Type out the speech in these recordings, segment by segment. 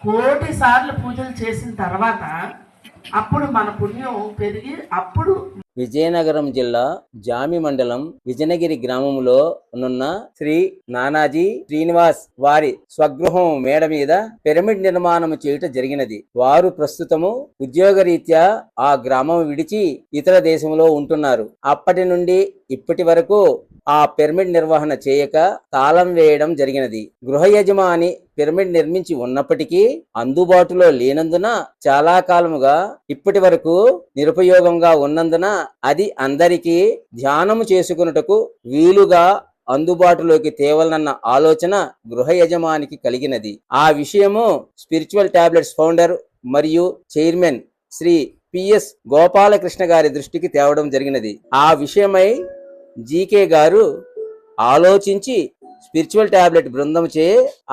కోటి సార్లు పూజలు చేసిన తర్వాత అప్పుడు మన పుణ్యం పెరిగి అప్పుడు. విజయనగరం జిల్లా జామి మండలం విజయనగిరి గ్రామంలో ఉన్న శ్రీ నానాజీ శ్రీనివాస్ వారి స్వగృహం మేడ మీద పిరమిడ్ నిర్మాణం చేయుట జరిగినది. వారు ప్రస్తుతము ఉద్యోగరీత్యా ఆ గ్రామం విడిచి ఇతర దేశంలో ఉంటున్నారు. అప్పటి నుండి ఇప్పటి వరకు ఆ పిరమిడ్ నిర్వహణ చేయక తాళం వేయడం జరిగినది. గృహ యజమాని పిరమిడ్ నిర్మించి ఉన్నప్పటికీ అందుబాటులో లేనందున చాలా కాలముగా ఇప్పటి వరకు నిరుపయోగంగా ఉన్నందున అది అందరికీ ధ్యానము చేసుకున్నటకు వీలుగా అందుబాటులోకి తేవాలన్న ఆలోచన గృహ యజమానికి కలిగినది. ఆ విషయము స్పిరిచువల్ టాబ్లెట్స్ ఫౌండర్ మరియు చైర్మన్ శ్రీ పిఎస్ గోపాలకృష్ణ గారి దృష్టికి తేవడం జరిగినది. ఆ విషయమై జీకే గారు ఆలోచించి స్పిరిచువల్ టాబ్లెట్ బృందంచే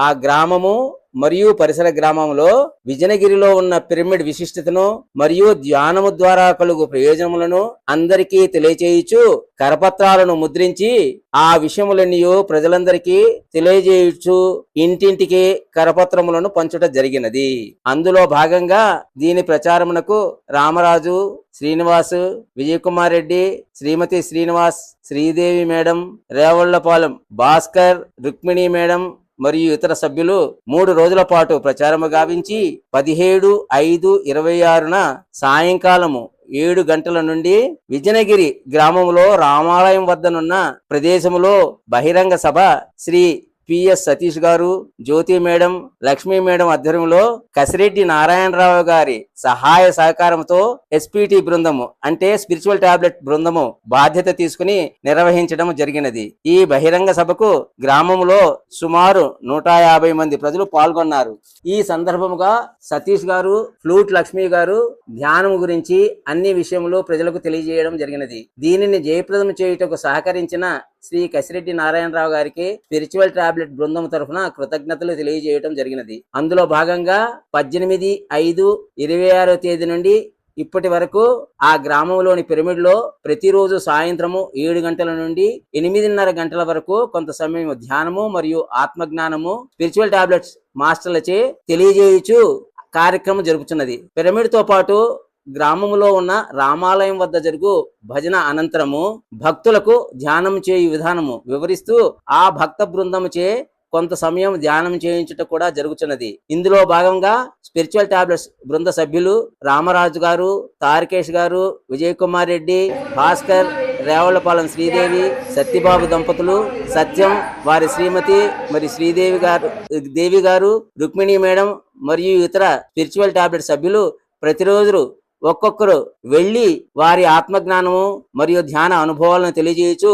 ఆ గ్రామము మరియు పరిసర గ్రామంలో విజయనగిరిలో ఉన్న పిరమిడ్ విశిష్టతను మరియు ధ్యానము ద్వారా కలుగు ప్రయోజనములను అందరికీ తెలియచేయచ్చు కరపత్రాలను ముద్రించి ఆ విషయములన్నీ ప్రజలందరికీ తెలియజేయచ్చు ఇంటింటికి కరపత్రములను పంచుట జరిగినది. అందులో భాగంగా దీని ప్రచారమునకు రామరాజు, శ్రీనివాస్, విజయకుమార్ రెడ్డి, శ్రీమతి శ్రీనివాస్, శ్రీదేవి మేడం, రేవళ్లపాలెం భాస్కర్, రుక్మిణి మేడం మరియు ఇతర సభ్యులు 3 రోజుల పాటు ప్రచారము గావించి 17/5/26న సాయంకాలము 7 గంటల నుండి విజయనగిరి గ్రామంలో రామాలయం వద్దనున్న ప్రదేశములో బహిరంగ సభ శ్రీ పిఎస్ సతీష్ గారు, జ్యోతి మేడం, లక్ష్మీ మేడం ఆధ్వర్యంలో కసిరెడ్డి నారాయణరావు గారి సహాయ సహకారంతో ఎస్పిటి బృందము అంటే స్పిరిచువల్ టాబ్లెట్ బృందము బాధ్యత తీసుకుని నిర్వహించడం జరిగినది. ఈ బహిరంగ సభకు గ్రామంలో సుమారు 150 మంది ప్రజలు పాల్గొన్నారు. ఈ సందర్భముగా సతీష్ గారు, ఫ్లూట్ లక్ష్మీ గారు ధ్యానం గురించి అన్ని విషయములు ప్రజలకు తెలియజేయడం జరిగినది. దీనిని జయప్రదం చేయుటకు సహకరించిన శ్రీ కసిరెడ్డి నారాయణరావు గారికి స్పిరిచువల్ టాబ్లెట్ బృందం తరఫున కృతజ్ఞతలు తెలియజేయడం జరిగినది. అందులో భాగంగా 18/5/26 తేదీ నుండి ఇప్పటి వరకు ఆ గ్రామంలోని పిరమిడ్ లో ప్రతిరోజు సాయంత్రము 7 గంటల నుండి 8:30 గంటల వరకు కొంత సమయం ధ్యానము మరియు ఆత్మజ్ఞానము స్పిరిచువల్ టాబ్లెట్స్ మాస్టర్లచే తెలియజేయచ్చు కార్యక్రమం జరుగుతున్నది. పిరమిడ్ తో పాటు గ్రామంలో ఉన్న రామాలయం వద్ద జరుగు భజన అనంతరము భక్తులకు ధ్యానం చేయు విధానము వివరిస్తూ ఆ భక్త బృందముచే కొంత సమయం ధ్యానం చేయించుట కూడా జరుగుతున్నది. ఇందులో భాగంగా స్పిరిచువల్ టాబ్లెట్స్ బృంద సభ్యులు రామరాజు గారు, తారకేష్ గారు, విజయకుమార్ రెడ్డి, భాస్కర్, రేవళ్లపాలెం శ్రీదేవి, సత్యబాబు దంపతులు, సత్యం వారి శ్రీమతి మరి దేవి గారు, రుక్మిణి మేడం మరియు ఇతర స్పిరిచువల్ టాబ్లెట్ సభ్యులు ప్రతిరోజు ఒక్కొక్కరు వెళ్లి వారి ఆత్మజ్ఞానము మరియు ధ్యాన అనుభవాలను తెలియజేయచ్చు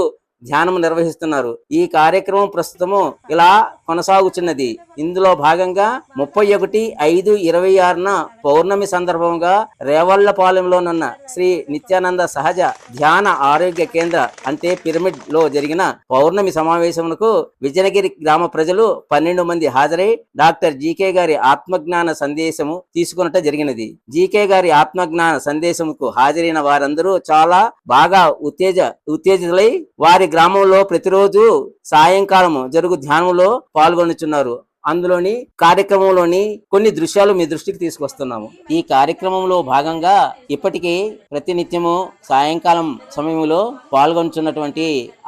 ధ్యానం నిర్వహిస్తున్నారు. ఈ కార్యక్రమం ప్రస్తుతము ఇలా కొనసాగుతున్నది. ఇందులో భాగంగా 31/5/26న పౌర్ణమి సందర్భంగా రేవళ్లపాలెంలోనున్న శ్రీ నిత్యానంద సహజ ధ్యాన ఆరోగ్య కేంద్ర అంటే పిరమిడ్ లో జరిగిన పౌర్ణమి సమావేశమునకు విజయనగిరి గ్రామ ప్రజలు 12 మంది హాజరై డాక్టర్ జీకే గారి ఆత్మజ్ఞాన సందేశము తీసుకున్నట జరిగినది. జీకే గారి ఆత్మజ్ఞాన సందేశముకు హాజరైన వారందరూ చాలా బాగా ఉత్తేజితులై వారి గ్రామంలో ప్రతిరోజు సాయంకాలము జరుగు ధ్యానంలో పాల్గొనుచున్నారు. అందులోని కార్యక్రమంలోని కొన్ని దృశ్యాలు మీ దృష్టికి తీసుకొస్తున్నాము. ఈ కార్యక్రమంలో భాగంగా ఇప్పటికీ ప్రతినిత్యము సాయంకాలం సమయంలో పాల్గొనుచున్నటువంటి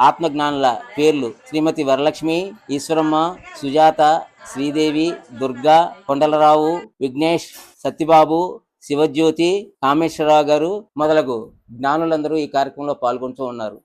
ఆత్మజ్ఞానుల పేర్లు శ్రీమతి వరలక్ష్మి, ఈశ్వరమ్మ, సుజాత, శ్రీదేవి, దుర్గా, కొండలరావు, విఘ్నేష్, సత్యబాబు, శివజ్యోతి, కామేశ్వరరావు గారు మొదలగు జ్ఞానులందరూ ఈ కార్యక్రమంలో పాల్గొంటూ ఉన్నారు.